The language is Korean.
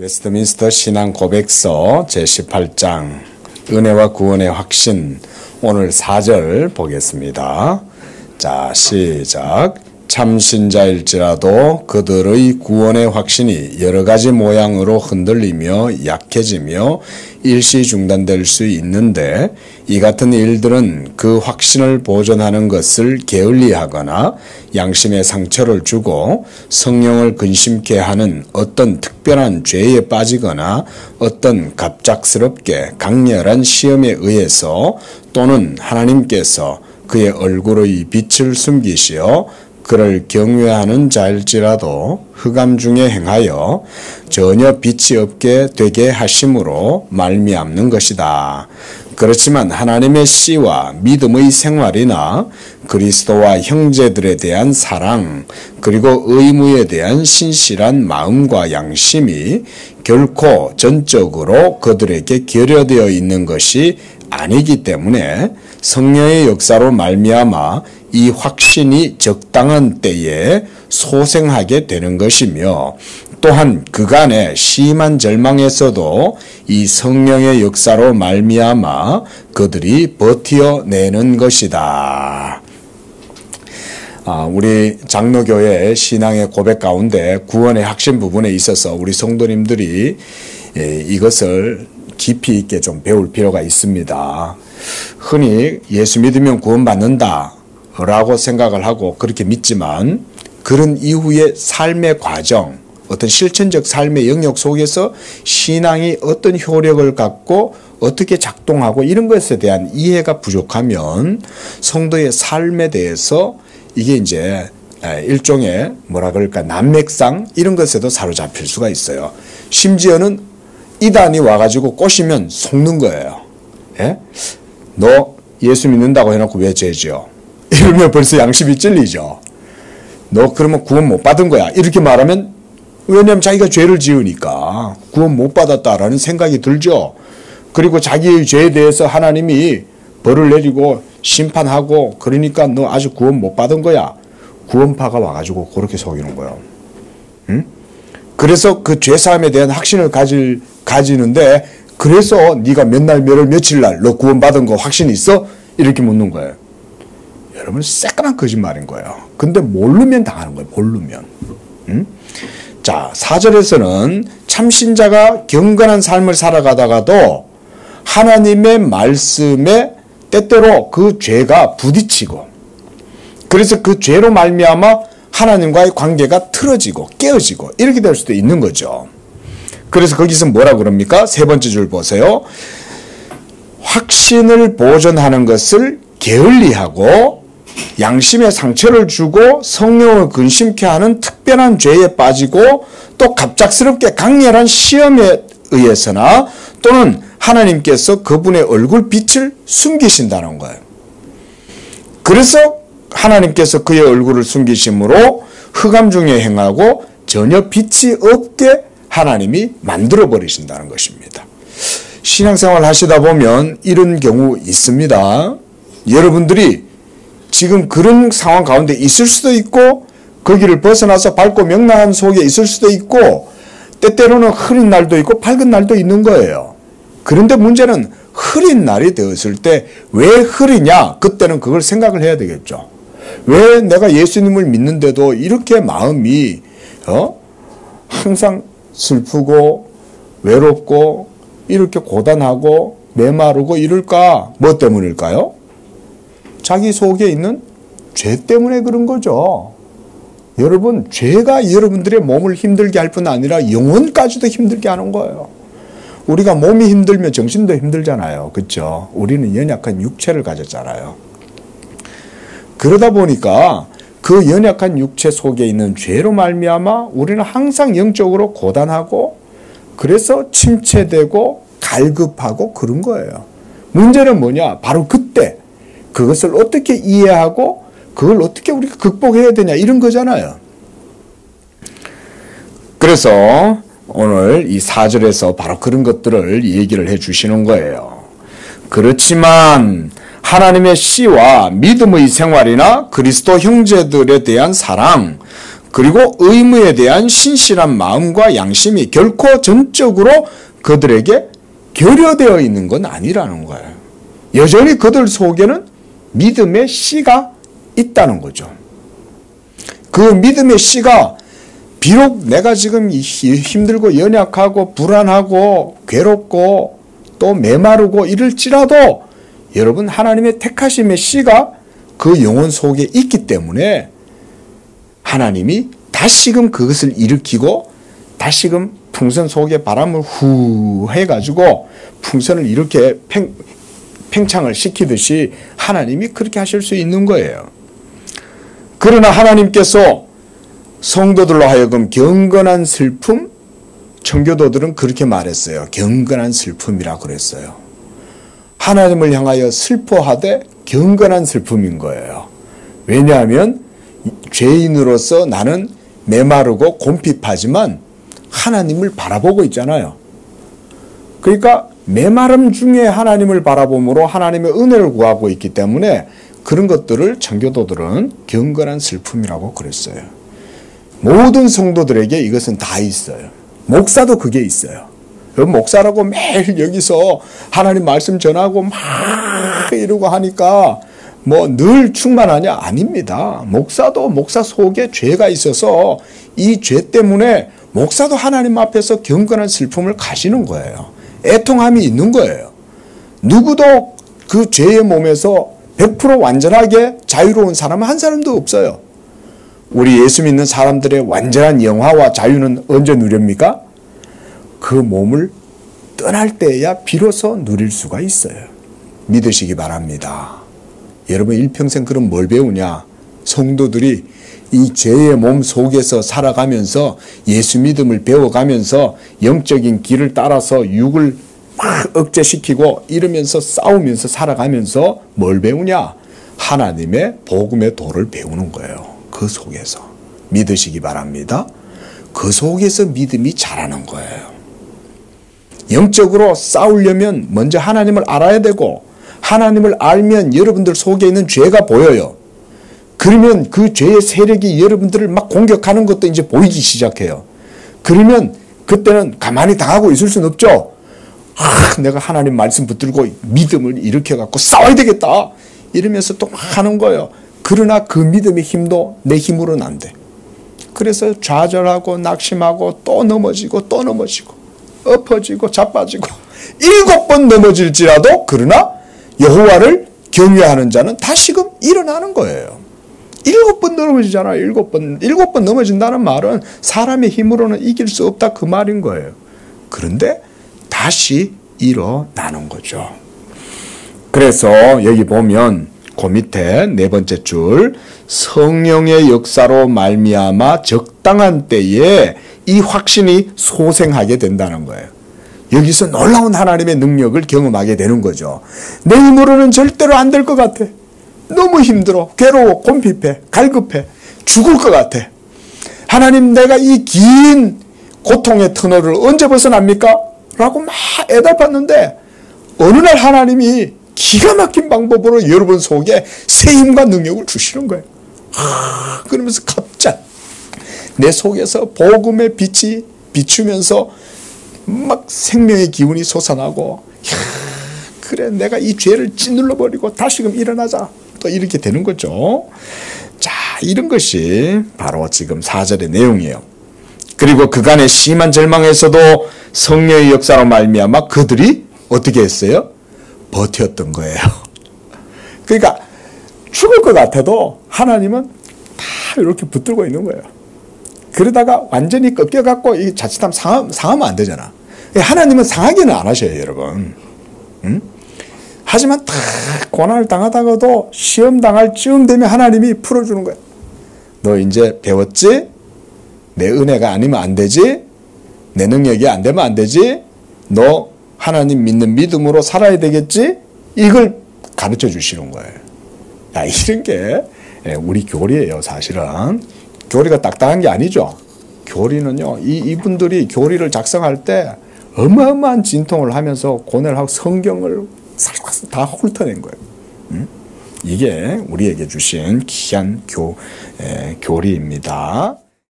웨스트민스터 신앙 고백서 제18장 은혜와 구원의 확신, 오늘 4절 보겠습니다. 자, 시작. 참신자일지라도 그들의 구원의 확신이 여러 가지 모양으로 흔들리며 약해지며 일시 중단될 수 있는데, 이 같은 일들은 그 확신을 보존하는 것을 게을리하거나 양심에 상처를 주고 성령을 근심케 하는 어떤 특별한 죄에 빠지거나 어떤 갑작스럽게 강렬한 시험에 의해서 또는 하나님께서 그의 얼굴의 빛을 숨기시어 그를 경외하는 자일지라도 흑암 중에 행하여 전혀 빛이 없게 되게 하심으로 말미암는 것이다. 그렇지만 하나님의 씨와 믿음의 생활이나 그리스도와 형제들에 대한 사랑, 그리고 의무에 대한 신실한 마음과 양심이 결코 전적으로 그들에게 결여되어 있는 것이 아니기 때문에 성령의 역사로 말미암아 이 확신이 적당한 때에 소생하게 되는 것이며, 또한 그간의 심한 절망에서도 이 성령의 역사로 말미암아 그들이 버텨내는 것이다. 우리 장로교회의 신앙의 고백 가운데 구원의 확신 부분에 있어서 우리 성도님들이 이것을 깊이 있게 좀 배울 필요가 있습니다. 흔히 예수 믿으면 구원받는다 라고 생각을 하고 그렇게 믿지만, 그런 이후의 삶의 과정, 어떤 실천적 삶의 영역 속에서 신앙이 어떤 효력을 갖고 어떻게 작동하고 이런 것에 대한 이해가 부족하면 성도의 삶에 대해서 이게 이제 일종의 뭐라 그럴까, 난맥상 이런 것에도 사로잡힐 수가 있어요. 심지어는 이단이 와가지고 꼬시면 속는 거예요. 예? 너 예수 믿는다고 해놓고 왜 죄지어? 이러면 벌써 양심이 찔리죠. 너 그러면 구원 못 받은 거야. 이렇게 말하면, 왜냐하면 자기가 죄를 지으니까 구원 못 받았다라는 생각이 들죠. 그리고 자기의 죄에 대해서 하나님이 벌을 내리고 심판하고, 그러니까 너 아직 구원 못 받은 거야. 구원파가 와가지고 그렇게 속이는 거예요. 응? 그래서 그 죄사함에 대한 확신을 가지는데, 그래서 네가 몇 날 몇월 며칠 날 너 구원 받은 거 확신 있어? 이렇게 묻는 거예요. 여러분, 새까만 거짓말인 거예요. 근데 모르면 당하는 거예요. 모르면. 자, 4절에서는 참신자가 경건한 삶을 살아가다가도 하나님의 말씀에 때때로 그 죄가 부딪히고, 그래서 그 죄로 말미암아 하나님과의 관계가 틀어지고 깨어지고 이렇게 될 수도 있는 거죠. 그래서 거기서 뭐라 그럽니까? 세 번째 줄 보세요. 확신을 보존하는 것을 게을리하고 양심에 상처를 주고 성령을 근심케 하는 특별한 죄에 빠지고, 또 갑작스럽게 강렬한 시험에 의해서나 또는 하나님께서 그분의 얼굴 빛을 숨기신다는 거예요. 그래서 하나님께서 그의 얼굴을 숨기심으로 흑암 중에 행하고 전혀 빛이 없게 하나님이 만들어 버리신다는 것입니다. 신앙생활 하시다 보면 이런 경우 있습니다. 여러분들이 지금 그런 상황 가운데 있을 수도 있고, 거기를 벗어나서 밝고 명랑한 속에 있을 수도 있고, 때때로는 흐린 날도 있고 밝은 날도 있는 거예요. 그런데 문제는 흐린 날이 되었을 때 왜 흐리냐? 그때는 그걸 생각을 해야 되겠죠. 왜 내가 예수님을 믿는데도 이렇게 마음이 항상 슬프고 외롭고 이렇게 고단하고 메마르고 이럴까? 뭐 때문일까요? 자기 속에 있는 죄 때문에 그런 거죠. 여러분, 죄가 여러분들의 몸을 힘들게 할 뿐 아니라 영혼까지도 힘들게 하는 거예요. 우리가 몸이 힘들면 정신도 힘들잖아요. 그렇죠? 우리는 연약한 육체를 가졌잖아요. 그러다 보니까 그 연약한 육체 속에 있는 죄로 말미암아 우리는 항상 영적으로 고단하고, 그래서 침체되고 갈급하고 그런 거예요. 문제는 뭐냐? 바로 그때 그것을 어떻게 이해하고 그걸 어떻게 우리가 극복해야 되냐, 이런 거잖아요. 그래서 오늘 이 4절에서 바로 그런 것들을 얘기를 해 주시는 거예요. 그렇지만 하나님의 씨와 믿음의 생활이나 그리스도 형제들에 대한 사랑, 그리고 의무에 대한 신실한 마음과 양심이 결코 전적으로 그들에게 결여되어 있는 건 아니라는 거예요. 여전히 그들 속에는 믿음의 씨가 있다는 거죠. 그 믿음의 씨가 비록 내가 지금 힘들고 연약하고 불안하고 괴롭고 또 메마르고 이럴지라도 여러분 하나님의 택하심의 씨가 그 영혼 속에 있기 때문에 하나님이 다시금 그것을 일으키고 다시금 풍선 속에 바람을 후 해가지고 풍선을 이렇게 팽창을 시키듯이 하나님이 그렇게 하실 수 있는 거예요. 그러나 하나님께서 성도들로 하여금 경건한 슬픔, 청교도들은 그렇게 말했어요. 경건한 슬픔이라 그랬어요. 하나님을 향하여 슬퍼하되 경건한 슬픔인 거예요. 왜냐하면 죄인으로서 나는 메마르고 곰핍하지만 하나님을 바라보고 있잖아요. 그러니까 메마름 중에 하나님을 바라봄으로 하나님의 은혜를 구하고 있기 때문에 그런 것들을 청교도들은 경건한 슬픔이라고 그랬어요. 모든 성도들에게 이것은 다 있어요. 목사도 그게 있어요. 목사라고 매일 여기서 하나님 말씀 전하고 막 이러고 하니까 뭐 늘 충만하냐? 아닙니다. 목사도 목사 속에 죄가 있어서 이 죄 때문에 목사도 하나님 앞에서 경건한 슬픔을 가지는 거예요. 애통함이 있는 거예요. 누구도 그 죄의 몸에서 100% 완전하게 자유로운 사람은 한 사람도 없어요. 우리 예수 믿는 사람들의 완전한 영화와 자유는 언제 누립니까? 그 몸을 떠날 때야 비로소 누릴 수가 있어요. 믿으시기 바랍니다. 여러분 일평생 그럼 뭘 배우냐? 성도들이 이 죄의 몸 속에서 살아가면서 예수 믿음을 배워가면서 영적인 길을 따라서 육을 막 억제시키고 이러면서 싸우면서 살아가면서 뭘 배우냐? 하나님의 복음의 도를 배우는 거예요. 그 속에서. 믿으시기 바랍니다. 그 속에서 믿음이 자라는 거예요. 영적으로 싸우려면 먼저 하나님을 알아야 되고 하나님을 알면 여러분들 속에 있는 죄가 보여요. 그러면 그 죄의 세력이 여러분들을 막 공격하는 것도 이제 보이기 시작해요. 그러면 그때는 가만히 당하고 있을 수는 없죠. 내가 하나님 말씀 붙들고 믿음을 일으켜갖고 싸워야 되겠다. 이러면서 또 막 하는 거예요. 그러나 그 믿음의 힘도 내 힘으로는 안 돼. 그래서 좌절하고 낙심하고 또 넘어지고 또 넘어지고 엎어지고 자빠지고 7번 넘어질지라도 그러나 여호와를 경외하는 자는 다시금 일어나는 거예요. 7번 넘어지잖아요. 7번 넘어진다는 말은 사람의 힘으로는 이길 수 없다 그 말인 거예요. 그런데 다시 일어나는 거죠. 그래서 여기 보면 그 밑에 네 번째 줄 성령의 역사로 말미암아 적당한 때에 이 확신이 소생하게 된다는 거예요. 여기서 놀라운 하나님의 능력을 경험하게 되는 거죠. 내 힘으로는 절대로 안 될 것 같아. 너무 힘들어. 괴로워. 곰핍해. 갈급해. 죽을 것 같아. 하나님 내가 이 긴 고통의 터널을 언제 벗어납니까? 라고 막 애달팠는데 어느 날 하나님이 기가 막힌 방법으로 여러분 속에 새 힘과 능력을 주시는 거예요. 그러면서 갑자기 내 속에서 복음의 빛이 비추면서 막 생명의 기운이 솟아나고 그래 내가 이 죄를 찌눌러 버리고 다시금 일어나자 또 이렇게 되는 거죠. 자, 이런 것이 바로 지금 4절의 내용이에요. 그리고 그간의 심한 절망에서도 성령의 역사로 말미암아 그들이 어떻게 했어요? 버텼던 거예요. 그러니까 죽을 것 같아도 하나님은 다 이렇게 붙들고 있는 거예요. 그러다가 완전히 꺾여갖고 자칫하면 상하면 안 되잖아. 하나님은 상하게는 안 하셔요, 여러분. 응? 하지만 다 고난을 당하다가도 시험 당할 즈음 되면 하나님이 풀어주는 거야. 너 이제 배웠지? 내 은혜가 아니면 안 되지? 내 능력이 안 되면 안 되지? 너 하나님 믿는 믿음으로 살아야 되겠지? 이걸 가르쳐 주시는 거예요. 야, 이런 게 우리 교리예요, 사실은. 교리가 딱딱한 게 아니죠. 교리는요, 이분들이 교리를 작성할 때 어마어마한 진통을 하면서 고뇌를 하고 성경을 다 훑어낸 거예요. 이게 우리에게 주신 귀한 교리입니다.